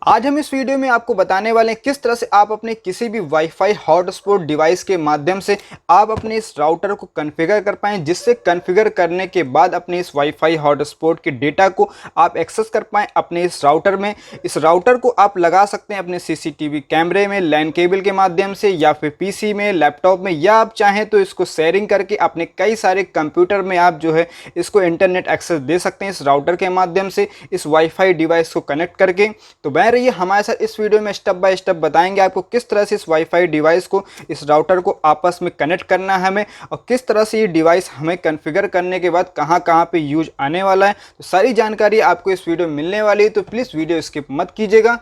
आज हम इस वीडियो में आपको बताने वाले हैं किस तरह से आप अपने किसी भी वाईफाई हॉटस्पॉट डिवाइस के माध्यम से आप अपने इस राउटर को कॉन्फ़िगर कर पाएं, जिससे कॉन्फ़िगर करने के बाद अपने इस वाईफाई हॉटस्पॉट के डेटा को आप एक्सेस कर पाएं अपने इस राउटर में। इस राउटर को आप लगा सकते हैं अपने सीसीटीवी कैमरे में, लैन केबल के माध्यम से, या फिर पीसी में, लैपटॉप में, या आप चाहें तो इसको शेयरिंग करके अपने कई सारे कंप्यूटर में आप जो है इसको इंटरनेट एक्सेस दे सकते हैं इस राउटर के माध्यम से, इस वाईफाई डिवाइस को कनेक्ट करके। तो बने रहिए हमारे साथ इस वीडियो में, स्टेप बाय स्टेप बताएंगे आपको किस तरह से इस वाईफाई डिवाइस को, इस राउटर को आपस में कनेक्ट करना है हमें, और किस तरह से ये डिवाइस हमें कॉन्फ़िगर करने के बाद कहां कहां पे यूज आने वाला है। तो सारी जानकारी आपको इस वीडियो में मिलने वाली है, तो प्लीज़ वीडियो स्किप मत कीजिएगा।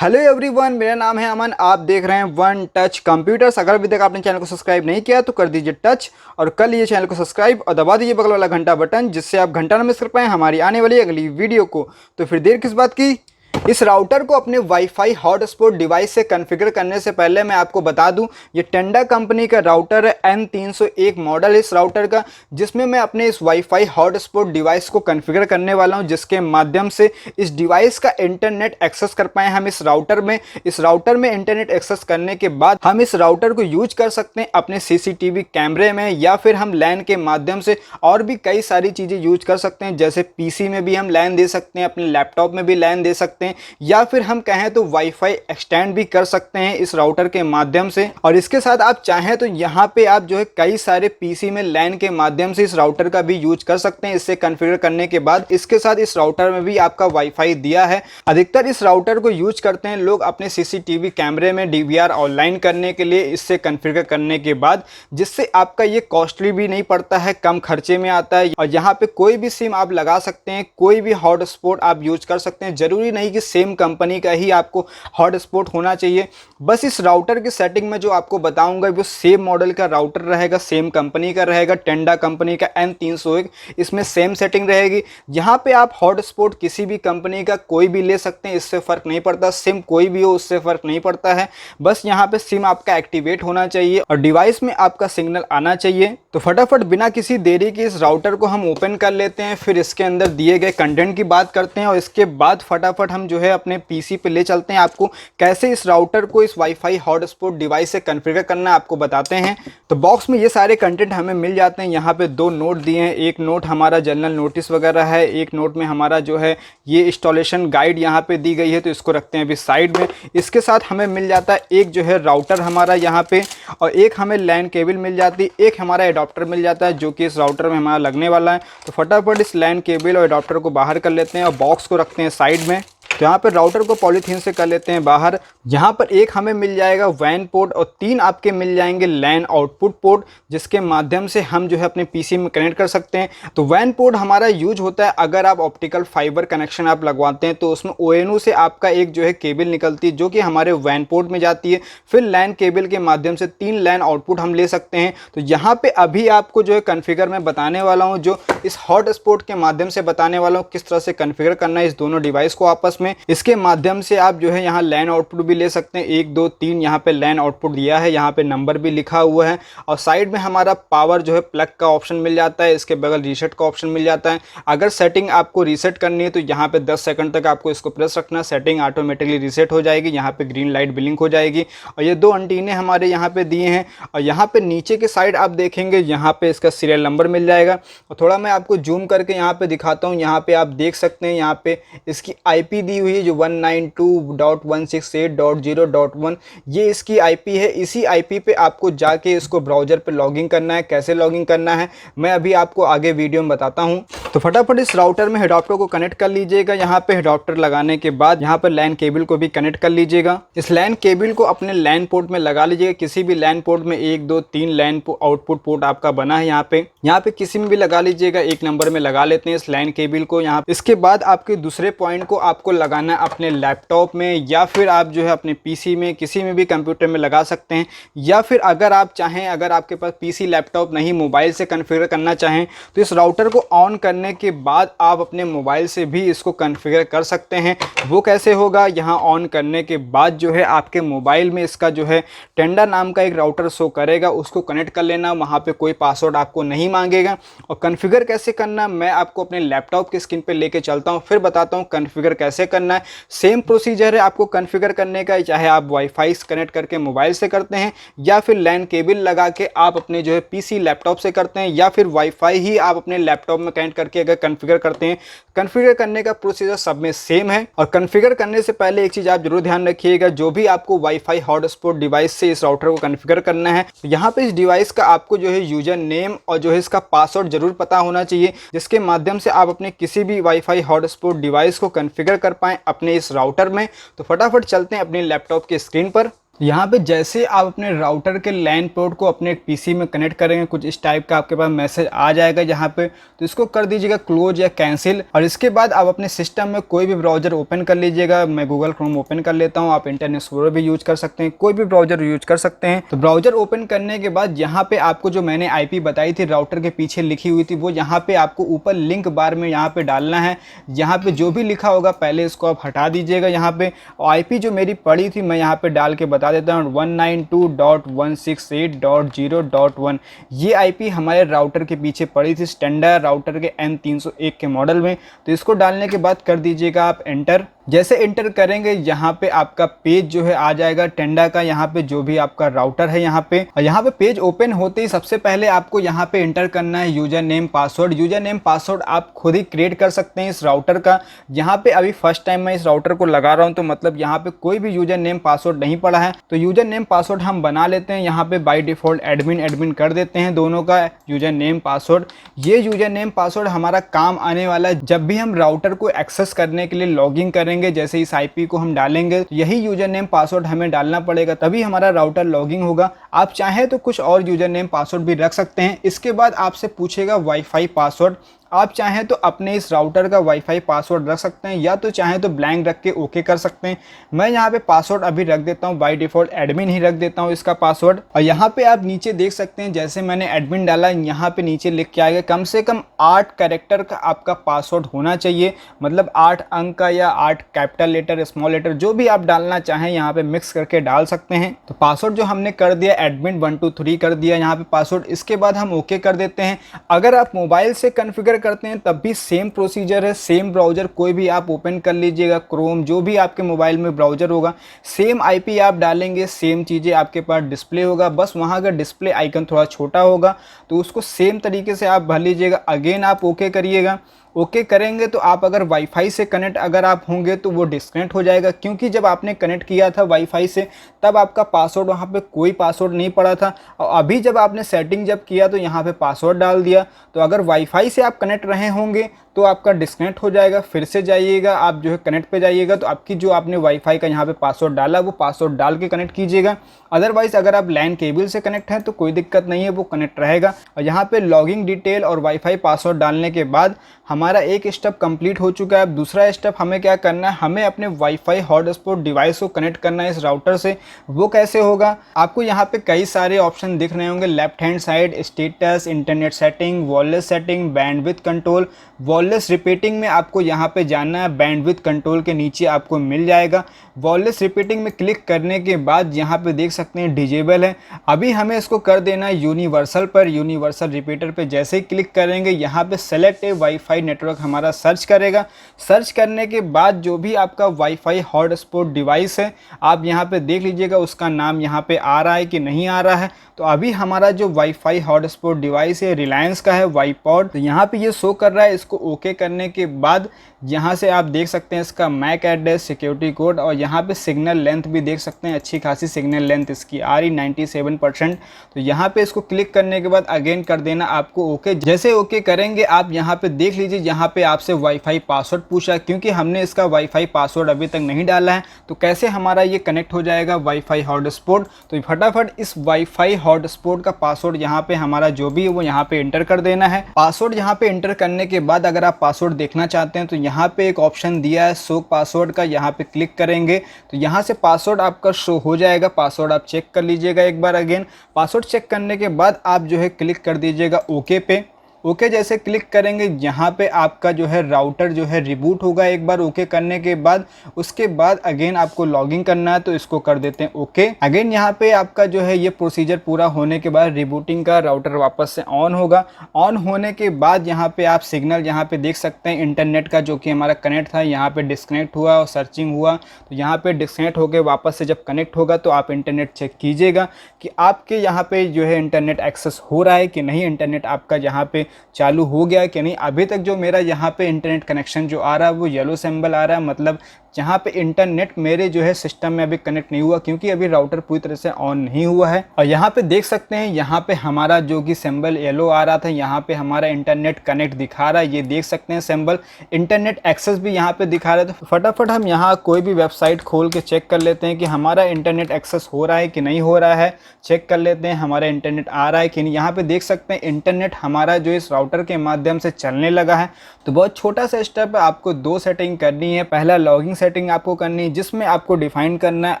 हेलो एवरीवन, मेरा नाम है अमन, आप देख रहे हैं वन टच कंप्यूटर्स। अगर अभी तक आपने चैनल को सब्सक्राइब नहीं किया तो कर दीजिए टच और कर लीजिए चैनल को सब्सक्राइब और दबा दीजिए बगल वाला घंटा बटन, जिससे आप घंटा न मिस कर पाएं हमारी आने वाली अगली वीडियो को। तो फिर देर किस बात की, इस राउटर को अपने वाईफाई हॉटस्पॉट डिवाइस से कॉन्फ़िगर करने से पहले मैं आपको बता दूं, ये टेंडा कंपनी का राउटर है, N301 मॉडल है इस राउटर का, जिसमें मैं अपने इस वाईफाई हॉटस्पॉट डिवाइस को कॉन्फ़िगर करने वाला हूं, जिसके माध्यम से इस डिवाइस का इंटरनेट एक्सेस कर पाएँ हम इस राउटर में। इस राउटर में इंटरनेट एक्सेस करने के बाद हम इस राउटर को यूज कर सकते हैं अपने सीसीटीवी कैमरे में, या फिर हम लैन के माध्यम से और भी कई सारी चीज़ें यूज कर सकते हैं। जैसे पीसी में भी हम लैन दे सकते हैं, अपने लैपटॉप में भी लैन दे सकते हैं, या फिर हम कहें तो वाईफाई एक्सटेंड भी कर सकते हैं इस राउटर के माध्यम से। और इसके साथ आप चाहें तो यहाँ पे आप जो है कई सारे पीसी में लैन के माध्यम से इस राउटर का भी यूज कर सकते हैं इससे कॉन्फ़िगर करने के बाद। इसके साथ इस राउटर में भी आपका वाईफाई दिया है। अधिकतर इस राउटर को यूज करते हैं लोग अपने सीसीटीवी कैमरे में डीवीआर ऑनलाइन करने के लिए इससे कॉन्फ़िगर करने के बाद, जिससे आपका ये कॉस्टली भी नहीं पड़ता है, कम खर्चे में आता है। और यहाँ पे कोई भी सिम आप लगा सकते हैं, कोई भी हॉटस्पॉट आप यूज कर सकते हैं। जरूरी नहीं कि सेम कंपनी का ही आपको हॉटस्पॉट होना चाहिए। बस इस राउटर की सेटिंग में जो आपको बताऊंगा वो सेम मॉडल का राउटर रहेगा, सेम कंपनी का रहेगा, टेंडा कंपनी का N301, इसमें सेम सेटिंग रहेगी। यहाँ पे आप हॉटस्पॉट किसी भी कंपनी का कोई भी ले सकते हैं, इससे फ़र्क नहीं पड़ता। सिम कोई भी हो उससे फ़र्क नहीं पड़ता है, बस यहाँ पे सिम आपका एक्टिवेट होना चाहिए और डिवाइस में आपका सिग्नल आना चाहिए। तो फटाफट बिना किसी देरी के इस राउटर को हम ओपन कर लेते हैं, फिर इसके अंदर दिए गए कंटेंट की बात करते हैं, और इसके बाद फटाफट हम जो है अपने पीसी पे ले चलते हैं। आपको कैसे इस राउटर को इस वाईफाई हॉटस्पॉट डिवाइस से कॉन्फ़िगर करना है आपको बताते हैं। तो बॉक्स में ये सारे कंटेंट हमें मिल जाते हैं। यहाँ पे दो नोट दिए हैं, एक नोट हमारा जनरल नोटिस वगैरह है, एक नोट में हमारा जो है ये इंस्टॉलेशन गाइड यहाँ पे दी गई है, तो इसको रखते हैं अभी साइड में। इसके साथ हमें मिल जाता है एक जो है राउटर हमारा यहाँ पे, और एक हमें लैन केबल मिल जाती है, एक हमारा एडाप्टर मिल जाता है जो कि इस राउटर में हमारा लगने वाला है। तो फटाफट इस लैन केबल और एडाप्टर को बाहर कर लेते हैं और बॉक्स को रखते हैं साइड में। तो यहाँ पर राउटर को पॉलीथीन से कर लेते हैं बाहर। यहाँ पर एक हमें मिल जाएगा वैन पोर्ट और तीन आपके मिल जाएंगे लैन आउटपुट पोर्ट, जिसके माध्यम से हम जो है अपने पीसी में कनेक्ट कर सकते हैं। तो वैन पोर्ट हमारा यूज होता है अगर आप ऑप्टिकल फाइबर कनेक्शन आप लगवाते हैं, तो उसमें ONU से आपका एक जो है केबल निकलती है जो कि हमारे वैन पोर्ट में जाती है। फिर लैन केबल के माध्यम से तीन लैन आउटपुट हम ले सकते हैं। तो यहाँ पे अभी आपको जो है कॉन्फ़िगर मैं बताने वाला हूँ, जो इस हॉटस्पॉट के माध्यम से बताने वाला हूँ किस तरह से कॉन्फ़िगर करना है इस दोनों डिवाइस को आपस में। इसके माध्यम से आप जो है यहाँ लैन आउटपुट भी ले सकते हैं, 1 2 3 यहाँ पे लैन आउटपुट दिया है, यहाँ पे नंबर भी लिखा हुआ है। और साइड में हमारा पावर जो है प्लग का ऑप्शन मिल जाता है, इसके बगल रीसेट का ऑप्शन मिल जाता है। अगर सेटिंग आपको रीसेट करनी है तो यहाँ पे 10 सेकंड तक आपको इसको प्रेस रखना, सेटिंग ऑटोमेटिकली रीसेट हो जाएगी, यहाँ पे ग्रीन लाइट ब्लिंक हो जाएगी। और ये दो एंटीने हमारे यहाँ पे दिए हैं, और यहाँ पे नीचे के साइड आप देखेंगे यहाँ पे इसका सीरियल नंबर मिल जाएगा। और थोड़ा मैं आपको जूम करके यहाँ पे दिखाता हूँ, यहाँ पे आप देख सकते हैं यहाँ पे इसकी IP दी हुई है जो 192.168.0.1, ये इसकी IP है। इसी IP पे आपको जाके इसको ब्राउज़र पे लॉगिन करना है। कैसे लॉगिन करना है मैं अभी आपको आगे वीडियो में बताता हूँ। तो फटाफट इस राउटर में एडाप्टर को कनेक्ट कर लीजिएगा। यहाँ पे एडाप्टर लगाने के बाद यहाँ पर लैन केबल को भी कनेक्ट कर लीजिएगा। इस लैन केबल को अपने लैन पोर्ट में लगा लीजिएगा। किसी भी लैन पोर्ट में 1 2 3 लैन आउटपुट पोर्ट आपका बना है यहाँ पे किसी में भी लगा लीजिएगा। 1 नंबर में लगा लेते हैं इस लैन केबल को यहाँ। इसके बाद आपके दूसरे पॉइंट को आपको लगाना है अपने लैपटॉप में, या फिर आप जो है अपने पीसी में, किसी में भी कंप्यूटर में लगा सकते हैं। या फिर अगर आप चाहें, अगर आपके पास पीसी लैपटॉप नहीं, मोबाइल से कॉन्फ़िगर करना चाहें, तो इस राउटर को ऑन करने के बाद आप अपने मोबाइल से भी इसको कॉन्फ़िगर कर सकते हैं। वो कैसे होगा, यहाँ ऑन करने के बाद जो है आपके मोबाइल में इसका जो है टेंडा नाम का एक राउटर शो करेगा, उसको कनेक्ट कर लेना। वहाँ पे कोई पासवर्ड आपको नहीं मांगेगा। और कॉन्फ़िगर कैसे करना, मैं आपको अपने लैपटॉप की स्क्रीन पे लेके चलता हूँ, फिर बताता हूँ कॉन्फ़िगर कैसे करना है। सेम प्रोसीजर है आपको कॉन्फ़िगर करने का, चाहे आप वाईफाई कनेक्ट करके मोबाइल से करते हैं, या फिर लैन केबल लगा के आप अपने जो है पीसी लैपटॉप से करते हैं, या फिर वाईफाई ही आप अपने लैपटॉप में कनेक्ट करके अगर कॉन्फ़िगर करते हैं। कॉन्फ़िगर करने का प्रोसीजर सब में सेम है। और कॉन्फ़िगर करने से पहले एक चीज़ आप जरूर ध्यान रखिएगा, जो भी आपको वाईफाई हॉटस्पॉट डिवाइस से इस राउटर को कॉन्फ़िगर करना है, तो यहाँ पे इस डिवाइस का आपको जो है यूजर नेम और जो है इसका पासवर्ड जरूर पता होना चाहिए, जिसके माध्यम से आप अपने किसी भी वाईफाई हॉटस्पॉट डिवाइस को कॉन्फ़िगर कर पाएँ अपने इस राउटर में। तो फटाफट चलते हैं अपने लैपटॉप की स्क्रीन पर। यहाँ पे जैसे आप अपने राउटर के लैन पोर्ट को अपने पीसी में कनेक्ट करेंगे, कुछ इस टाइप का आपके पास मैसेज आ जाएगा यहाँ पे, तो इसको कर दीजिएगा क्लोज या कैंसिल। और इसके बाद आप अपने सिस्टम में कोई भी ब्राउज़र ओपन कर लीजिएगा। मैं गूगल क्रोम ओपन कर लेता हूँ, आप इंटरनेट एक्सप्लोरर भी यूज कर सकते हैं, कोई भी ब्राउज़र यूज कर सकते हैं। तो ब्राउज़र ओपन करने के बाद यहाँ पे आपको जो मैंने IP बताई थी राउटर के पीछे लिखी हुई थी, वो यहाँ पे आपको ऊपर लिंक बार में यहाँ पे डालना है। यहाँ पे जो भी लिखा होगा पहले इसको आप हटा दीजिएगा यहाँ पे। और IP जो मेरी पड़ी थी मैं यहाँ पे डाल के बता देता हूँ, 192.168.0.1। ये IP हमारे राउटर के पीछे पड़ी थी स्टैंडर्ड राउटर के N301 के मॉडल में। तो इसको डालने के बाद कर दीजिएगा आप एंटर। जैसे एंटर करेंगे यहाँ पे आपका पेज जो है आ जाएगा टेंडा का, यहाँ पे जो भी आपका राउटर है यहाँ पे। और यहाँ पे पेज ओपन होते ही सबसे पहले आपको यहाँ पे एंटर करना है user name password. User name password आप खुद ही क्रिएट कर सकते हैं इस राउटर का। यहाँ पे अभी फर्स्ट टाइम मैं इस राउटर को लगा रहा हूँ, तो मतलब यहाँ पे कोई भी यूजर नेम पासवर्ड नहीं पड़ा है, तो यूजर नेम पासवर्ड हम बना लेते हैं। यहाँ पे बाय डिफॉल्ट एडमिन कर देते हैं दोनों का यूजर नेम पासवर्ड। ये यूजर नेम पासवर्ड हमारा काम आने वाला है जब भी हम राउटर को एक्सेस करने के लिए लॉगिन करेंगे। जैसे इस IP को हम डालेंगे, यही यूजर नेम पासवर्ड हमें डालना पड़ेगा, तभी हमारा राउटर लॉगिन होगा। आप चाहें तो कुछ और यूजर नेम पासवर्ड भी रख सकते हैं। इसके बाद आपसे पूछेगा वाईफाई पासवर्ड। आप चाहें तो अपने इस राउटर का वाईफाई पासवर्ड रख सकते हैं, या तो चाहें तो ब्लैंक रख के ओके कर सकते हैं। मैं यहाँ पे पासवर्ड अभी रख देता हूँ, बाय डिफॉल्ट एडमिन ही रख देता हूँ इसका पासवर्ड। और यहाँ पे आप नीचे देख सकते हैं, जैसे मैंने एडमिन डाला, यहाँ पे नीचे लिख के आएगा कम से कम 8 कैरेक्टर का आपका पासवर्ड होना चाहिए, मतलब 8 अंक का या 8 कैपिटल लेटर, स्मॉल लेटर, जो भी आप डालना चाहें यहाँ पे मिक्स करके डाल सकते हैं। तो पासवर्ड जो हमने कर दिया एडमिन 123 कर दिया यहाँ पे पासवर्ड। इसके बाद हम ओके कर देते हैं। अगर आप मोबाइल से कॉन्फ़िगर करते हैं तब भी सेम प्रोसीजर है, सेम ब्राउज़र कोई भी आप ओपन कर लीजिएगा, क्रोम जो भी आपके मोबाइल में ब्राउज़र होगा, सेम IP आप डालेंगे, सेम चीज़ें आपके पास डिस्प्ले होगा। बस वहाँ अगर डिस्प्ले आइकन थोड़ा छोटा होगा तो उसको सेम तरीके से आप भर लीजिएगा। अगेन आप ओके करिएगा। ओके करेंगे तो आप अगर वाईफाई से कनेक्ट अगर आप होंगे तो वो डिस्कनेक्ट हो जाएगा, क्योंकि जब आपने कनेक्ट किया था वाईफाई से तब आपका पासवर्ड वहाँ पे कोई पासवर्ड नहीं पड़ा था, और अभी जब आपने सेटिंग जब किया तो यहाँ पे पासवर्ड डाल दिया। तो अगर वाईफाई से आप कनेक्ट रहे होंगे तो आपका डिस्कनेक्ट हो जाएगा। फिर से जाइएगा, आप जो है कनेक्ट पे जाइएगा, तो आपकी जो आपने वाईफाई का यहाँ पे पासवर्ड डाला वो पासवर्ड डाल के कनेक्ट कीजिएगा। अदरवाइज अगर आप लैन केबल से कनेक्ट हैं तो कोई दिक्कत नहीं है, वो कनेक्ट रहेगा। और यहाँ पे लॉगिंग डिटेल और वाईफाई पासवर्ड डालने के बाद हमारा एक स्टेप कंप्लीट हो चुका है। अब दूसरा स्टेप हमें क्या करना है, हमें अपने वाईफाई हॉटस्पॉट डिवाइस को कनेक्ट करना है इस राउटर से। वो कैसे होगा, आपको यहाँ पे कई सारे ऑप्शन दिख रहे होंगे left hand side, status, internet setting, wireless setting, bandwidth control. Wireless repeating में आपको यहाँ पे जाना है, बैंडविड्थ कंट्रोल के नीचे आपको मिल जाएगा। वॉयरलेस रिपीटिंग में क्लिक करने के बाद यहाँ पे देख सकते हैं डिजेबल है। अभी हमें इसको कर देना है यूनिवर्सल पर। यूनिवर्सल रिपीटर पे जैसे ही क्लिक करेंगे यहाँ पे सेलेक्ट ए वाईफाई नेटवर्क हमारा सर्च करेगा। सर्च करने के बाद जो भी आपका वाईफाई हॉटस्पॉट डिवाइस है आप यहाँ पे देख लीजिएगा उसका नाम यहाँ पे आ रहा है कि नहीं आ रहा है। तो अभी हमारा जो वाईफाई हॉटस्पॉट डिवाइस है रिलायंस का है वाईपॉड, तो यहाँ पे ये शो कर रहा है। इसको ओके करने के बाद यहाँ से आप देख सकते हैं इसका मैक एड्रेस, सिक्योरिटी कोड, और यहाँ पे सिग्नल लेंथ भी देख सकते हैं, अच्छी खासी सिग्नल लेंथ इसकी आ रही 97%। तो यहाँ पे इसको क्लिक करने के बाद अगेन कर देना आपको ओके। जैसे ओके करेंगे आप यहाँ पे देख लीजिए, यहाँ पे आपसे वाईफाई पासवर्ड पूछा, क्योंकि हमने इसका वाईफाई पासवर्ड अभी तक नहीं डाला है तो कैसे हमारा ये कनेक्ट हो जाएगा वाईफाई हॉटस्पॉट। तो फटाफट इस वाईफाई हॉटस्पॉट का पासवर्ड यहाँ पे हमारा जो भी है वो यहाँ पे एंटर कर देना है। पासवर्ड यहाँ पे एंटर करने के बाद अगर आप पासवर्ड देखना चाहते हैं तो यहाँ पे एक ऑप्शन दिया है शो पासवर्ड का, यहाँ पे क्लिक करेंगे तो यहाँ से पासवर्ड आपका शो हो जाएगा। पासवर्ड आप चेक कर लीजिएगा एक बार अगेन। पासवर्ड चेक करने के बाद आप जो है क्लिक कर दीजिएगा ओके पे। ओके जैसे क्लिक करेंगे यहाँ पे आपका जो है राउटर जो है रिबूट होगा एक बार ओके करने के बाद। उसके बाद अगेन आपको लॉगिन करना है तो इसको कर देते हैं ओके। अगेन यहाँ पे आपका जो है ये प्रोसीजर पूरा होने के बाद रिबूटिंग का राउटर वापस से ऑन होगा। ऑन होने के बाद यहाँ पे आप सिग्नल यहाँ पे देख सकते हैं इंटरनेट का जो कि हमारा कनेक्ट था, यहाँ पे डिस्कनेक्ट हुआ और सर्चिंग हुआ। तो यहाँ पे डिस्कनेक्ट होकर वापस से जब कनेक्ट होगा तो आप इंटरनेट चेक कीजिएगा कि आपके यहाँ पे जो है इंटरनेट एक्सेस हो रहा है कि नहीं, इंटरनेट आपका यहाँ पे चालू हो गया कि नहीं। अभी तक जो मेरा यहाँ पे इंटरनेट कनेक्शन जो आ रहा है वो येलो सिंबल आ रहा है, मतलब जहाँ पे इंटरनेट मेरे जो है सिस्टम में अभी कनेक्ट नहीं हुआ क्योंकि अभी राउटर पूरी तरह से ऑन नहीं हुआ है। और यहाँ पे देख सकते हैं यहाँ पे हमारा जो कि सिंबल येलो आ रहा था, यहाँ पे हमारा इंटरनेट कनेक्ट दिखा रहा है। ये देख सकते हैं सिंबल, इंटरनेट एक्सेस भी यहाँ पे दिखा रहा है। तो फटाफट हम यहाँ कोई भी वेबसाइट खोल के चेक कर लेते हैं कि हमारा इंटरनेट एक्सेस हो रहा है कि नहीं हो रहा है। चेक कर लेते हैं हमारा इंटरनेट आ रहा है कि नहीं। यहाँ पे देख सकते हैं इंटरनेट हमारा जो इस राउटर के माध्यम से चलने लगा है। तो बहुत छोटा सा स्टेप है, आपको दो सेटिंग करनी है। पहला लॉगिंग सेटिंग आपको करनी है जिसमें आपको डिफाइन करना है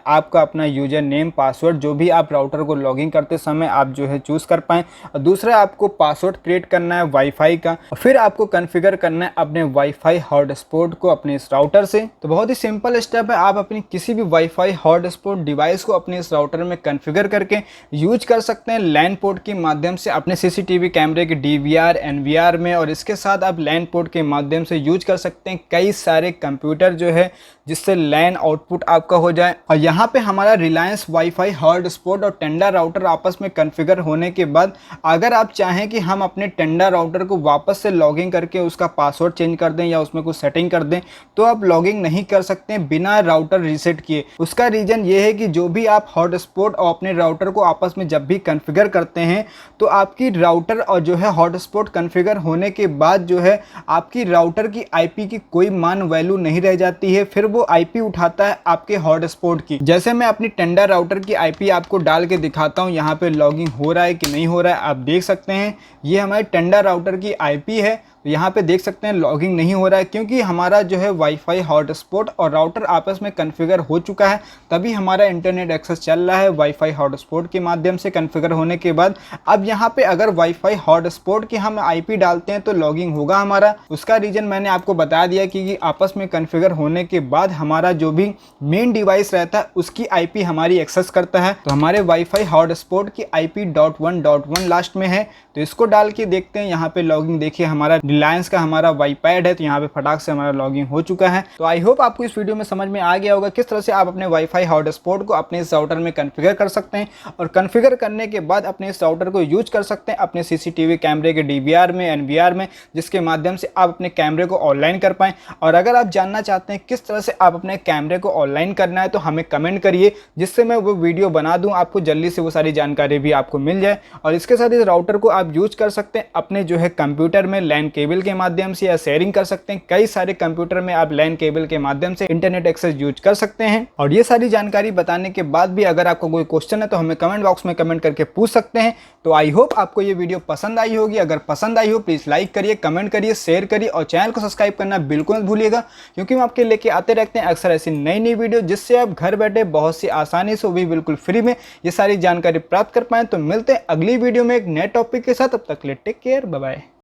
आपका अपना यूजर नेम पासवर्ड जो भी आप राउटर को लॉगिन करते समय आप जो है चूज कर पाएँ। और दूसरा आपको पासवर्ड क्रिएट करना है वाईफाई का, और फिर आपको कॉन्फ़िगर करना है अपने वाईफाई हॉटस्पॉट को अपने इस राउटर से। तो बहुत ही सिंपल स्टेप है, आप अपनी किसी भी वाईफाई हॉटस्पॉट डिवाइस को अपने इस राउटर में कॉन्फ़िगर करके यूज कर सकते हैं लैन पोर्ट के माध्यम से अपने सीसीटीवी कैमरे के डीवीआर एनवीआर में। और इसके साथ आप लैन पोर्ट के माध्यम से यूज कर सकते हैं कई सारे कंप्यूटर जो है जिससे लैन आउटपुट आपका हो जाए। और यहाँ पे हमारा रिलायंस वाईफाई हॉटस्पॉट और टेंडा राउटर आपस में कॉन्फ़िगर होने के बाद अगर आप चाहें कि हम अपने टेंडा राउटर को वापस से लॉगिन करके उसका पासवर्ड चेंज कर दें या उसमें कुछ सेटिंग कर दें तो आप लॉगिन नहीं कर सकते हैं बिना राउटर रीसेट किए। उसका रीज़न ये है कि जो भी आप हॉटस्पॉट और अपने राउटर को आपस में जब भी कॉन्फ़िगर करते हैं तो आपकी राउटर और जो है हॉटस्पॉट कॉन्फ़िगर होने के बाद जो है आपकी राउटर की आईपी की कोई मान वैल्यू नहीं रह जाती है, फिर वो आईपी उठाता है आपके हॉटस्पॉट की। जैसे मैं अपनी टेंडा राउटर की आईपी आपको डाल के दिखाता हूँ, यहाँ पे लॉगिन हो रहा है कि नहीं हो रहा है। आप देख सकते हैं ये हमारे टेंडा राउटर की आईपी है। तो यहाँ पे देख सकते हैं लॉगिंग नहीं हो रहा है क्योंकि हमारा जो है वाईफाई हॉटस्पॉट और राउटर आपस में कॉन्फ़िगर हो चुका है, तभी हमारा इंटरनेट एक्सेस चल रहा है वाईफाई हॉटस्पॉट के माध्यम से कॉन्फ़िगर होने के बाद। अब यहाँ पे अगर वाईफाई हॉटस्पॉट की हम आईपी डालते हैं तो लॉगिंग होगा हमारा। उसका रीज़न मैंने आपको बता दिया कि आपस में कॉन्फ़िगर होने के बाद हमारा जो भी मेन डिवाइस रहता है उसकी आईपी हमारी एक्सेस करता है। तो हमारे वाईफाई हॉटस्पॉट की आईपी .1.1 लास्ट में है, तो इसको डाल के देखते हैं। यहाँ पे लॉगिंग देखिए हमारा रिलायंस का हमारा वाईपैड है, तो यहाँ पे फटाक से हमारा लॉगिन हो चुका है। तो आई होप आपको इस वीडियो में समझ में आ गया होगा किस तरह से आप अपने वाईफाई हॉटस्पॉट को अपने इस राउटर में कॉन्फ़िगर कर सकते हैं और कॉन्फ़िगर करने के बाद अपने इस राउटर को यूज कर सकते हैं अपने सीसीटीवी कैमरे के डीवीआर में एनवीआर में, जिसके माध्यम से आप अपने कैमरे को ऑनलाइन कर पाएँ। और अगर आप जानना चाहते हैं किस तरह से आप अपने कैमरे को ऑनलाइन करना है तो हमें कमेंट करिए, जिससे मैं वो वीडियो बना दूँ, आपको जल्दी से वो सारी जानकारी भी आपको मिल जाए। और इसके साथ इस राउटर को आप यूज कर सकते हैं अपने जो है कंप्यूटर में लैन केबल के माध्यम से या शेयरिंग कर सकते हैं। कई सारे कंप्यूटर में आप लैन केबल के माध्यम से इंटरनेट एक्सेस यूज कर सकते हैं। और ये सारी जानकारी बताने के बाद भी अगर आपको कोई क्वेश्चन है तो हमें कमेंट बॉक्स में कमेंट करके पूछ सकते हैं। तो आई होप आपको ये वीडियो पसंद आई होगी। अगर पसंद आई हो प्लीज लाइक करिए, कमेंट करिए, शेयर करिए और चैनल को सब्सक्राइब करना बिल्कुल मत भूलिएगा, क्योंकि हम आपके लेके आते रहते हैं अक्सर ऐसी नई वीडियो जिससे आप घर बैठे बहुत सी आसानी से, वो भी बिल्कुल फ्री में, ये सारी जानकारी प्राप्त कर पाएं। तो मिलते हैं अगली वीडियो में एक नए टॉपिक के साथ, तब तक के लिए टेक केयर, बाय बाय।